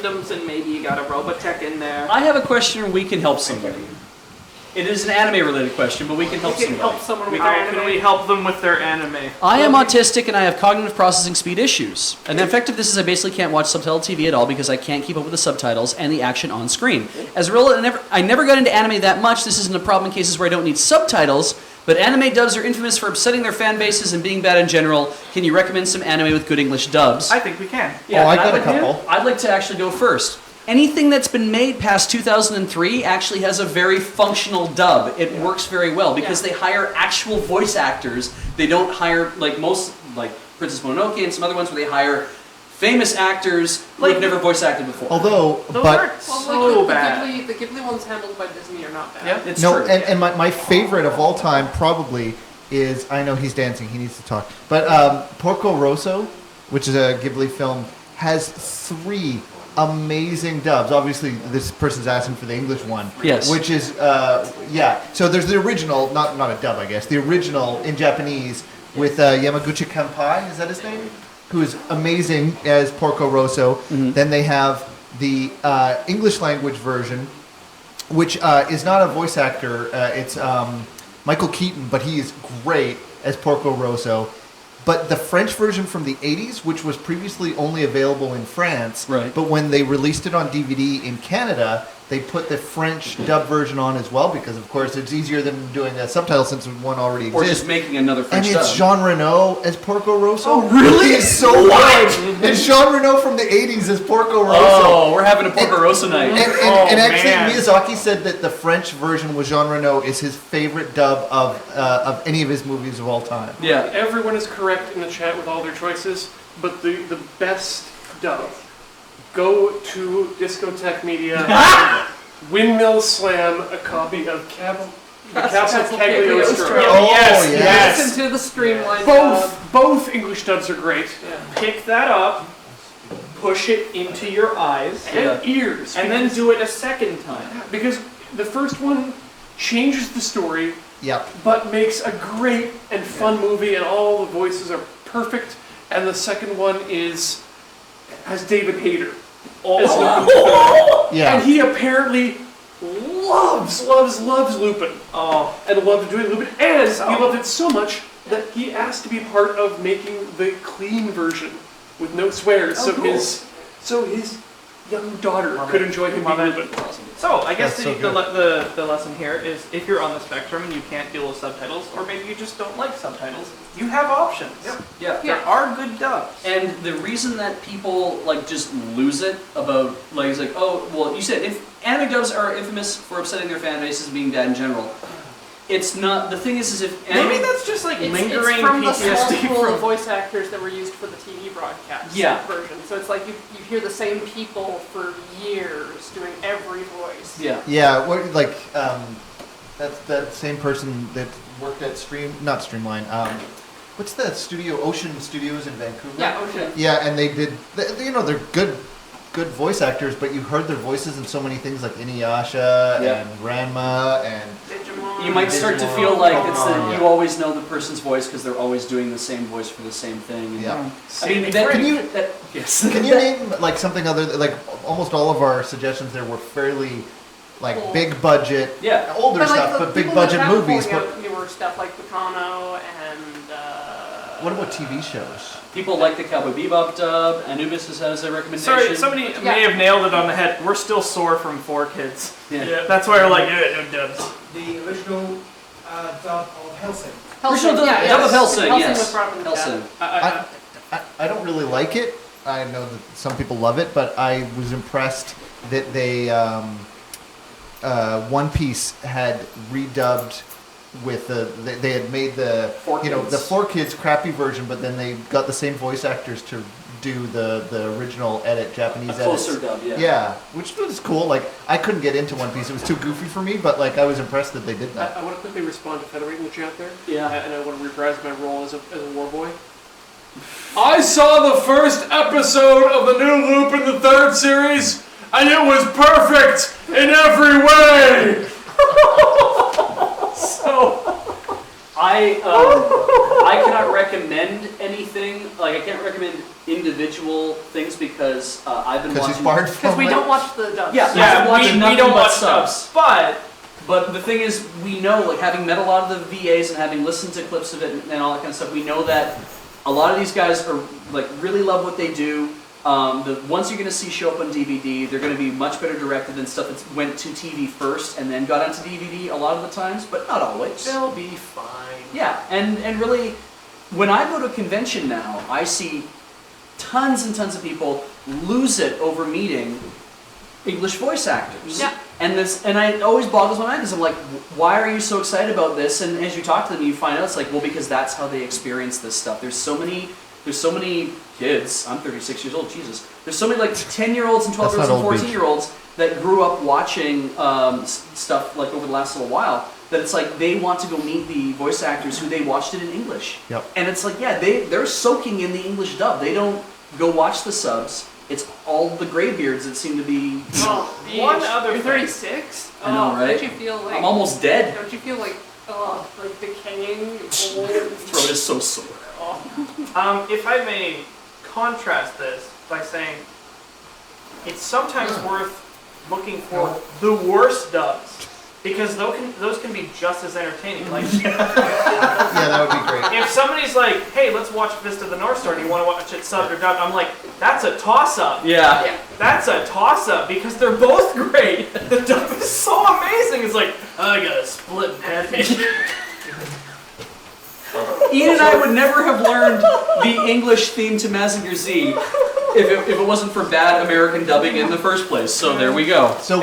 Gundams, and maybe you got a Robotech in there. I have a question we can help somebody. It is an anime-related question, but we can help somebody. Help someone with their anime. Can we help them with their anime? I am autistic and I have cognitive processing speed issues. And the effect of this is I basically can't watch subtitled TV at all because I can't keep up with the subtitles and the action on screen. As a result, I never got into anime that much. This isn't a problem in cases where I don't need subtitles, but anime dubs are infamous for upsetting their fan bases and being bad in general. Can you recommend some anime with good English dubs? I think we can. Yeah, I got a couple. I'd like to actually go first. Anything that's been made past 2003 actually has a very functional dub. It works very well because they hire actual voice actors. They don't hire, like Princess Mononoke and some other ones where they hire famous actors who have never voice acted before. Although, Those but aren't so bad. The Ghibli ones handled by Disney are not bad. Yeah. It's no, true. and my favorite of all time probably is, I know he's dancing, he needs to talk, but Porco Rosso, which is a Ghibli film, has 3 amazing dubs. Obviously, this person's asking for the English one. Yes. Which is, So there's the original, not a dub, I guess. The original in Japanese with Yamaguchi Kanpai, is that his name? Who is amazing as Porco Rosso. Mm-hmm. Then they have the English language version, which is not a voice actor. It's Michael Keaton, but he is great as Porco Rosso. But the French version from the 80s, which was previously only available in France, right. But when they released it on DVD in Canada, they put the French dub version on as well because, of course, it's easier than doing a subtitle since one already exists. Or just making another French dub. And it's dub. Jean Reno as Porco Rosso. Oh, really? He is so good. It's Jean Reno from the 80s as Porco Rosso. Oh, we're having a Porco Rosso night. And actually, Miyazaki said that the French version with Jean Reno is his favorite dub of any of his movies of all time. Yeah. Everyone is correct in the chat with all their choices, but the best dub. Go to Discotheque Media, Windmill Slam, a copy of the Castle Cagliostro. Yes. Listen to the streamlined Both English dubs are great. Yeah. Pick that up, push it into your eyes, And ears. and then do it a second time. Because the first one changes the story, Yep. but makes a great and fun movie, and all the voices are perfect. And the second one has David Hayter. Yeah. And he apparently loves Lupin. Oh, And loved doing Lupin. And he loved it so much that he asked to be part of making the clean version with no swears. So his young daughter could enjoy him being Lupin. so I guess That's so the lesson here is if you're on the spectrum and you can't deal with subtitles, or maybe you just don't like subtitles, you have options. Yeah. There are good dubs. And the reason that people just lose it about it's like, oh, well, you said if anime dubs are infamous for upsetting their fan bases and being bad in general. It's not. The thing is if anime, Maybe that's just like lingering it's from the small PTSD pool from of voice actors that were used for the TV broadcast version. So it's like you hear the same people for years doing every voice. Yeah. Yeah, that's that same person that worked at Streamline. What's that studio? Ocean Studios in Vancouver. Yeah, Ocean. Yeah, and they did. They're good voice actors, but you heard their voices in so many things like Inuyasha and Ranma and. Digimon. You might start to Digimon. feel like it's that Yeah. you always know the person's voice because they're always doing the same voice for the same thing. And Yeah. I mean, yes. Can you name something other like almost all of our suggestions there were fairly big budget, older stuff, but big budget movies. But newer stuff like Picano and. what about TV shows? People like the Cowboy Bebop dub. Anubis has a recommendation. Sorry, somebody may have nailed it on the head. We're still sore from 4 Kids. Yeah. That's why we're like, no dubs. The original dub of Hellsing. Original dub of Hellsing, yes. Was brought from the Hellsing. I don't really like it. I know that some people love it, but I was impressed that they One Piece had redubbed with they had made the 4Kids crappy version, but then they got the same voice actors to do the original Japanese edit. Closer dub, yeah. Yeah, which was cool. I couldn't get into One Piece; it was too goofy for me. But I was impressed that they did that. I want to quickly respond to Federate in the chat there. Yeah. And I want to reprise my role as a war boy. I saw the first episode of the new Loop in the 3rd series, and it was perfect in every way. I cannot recommend anything. Like I can't recommend individual things because I've been Because watching. he's barred Because from we it. don't watch the dubs. Yeah, Yeah, watching we nothing don't but watch subs. subs, But the thing is, we know, like having met a lot of the VAs and having listened to clips of it and all that kind of stuff, we know that a lot of these guys are like really love what they do. The ones you're going to see show up on DVD, they're going to be much better directed than stuff that went to TV first and then got onto DVD a lot of the times, but not always. they'll be fine. Yeah, and really, when I go to a convention now, I see tons and tons of people lose it over meeting English voice actors. Yeah. And it always boggles my mind because I'm like, why are you so excited about this? And as you talk to them, you find out it's like, well, because that's how they experience this stuff. There's so many kids. I'm 36 years old. Jesus. There's so many like 10-year-olds and 12-year-olds and 14-year-olds that grew up watching stuff like over the last little while. That it's like they want to go meet the voice actors who they watched it in English. Yep. And it's like, yeah, they're soaking in the English dub. They don't go watch the subs. It's all the graybeards that seem to be. Oh, One yeesh. other You're thing. 36? I know, right? Don't you feel like... I'm almost dead. Don't you feel like decaying, old? Throat is so sore. If I may contrast this by saying, it's sometimes worth looking for the worst dubs, because those can be just as entertaining. Like, Yeah, that would be great. if somebody's like, hey, let's watch Vista of the North Star, do you want to watch it subbed or dubbed? I'm like, that's a toss-up. Yeah. Yeah. That's a toss-up, because they're both great. The dub is so amazing. It's like, I got a split package. Ian and I would never have learned the English theme to Mazinger Z if it wasn't for bad American dubbing in the first place. So there we go. So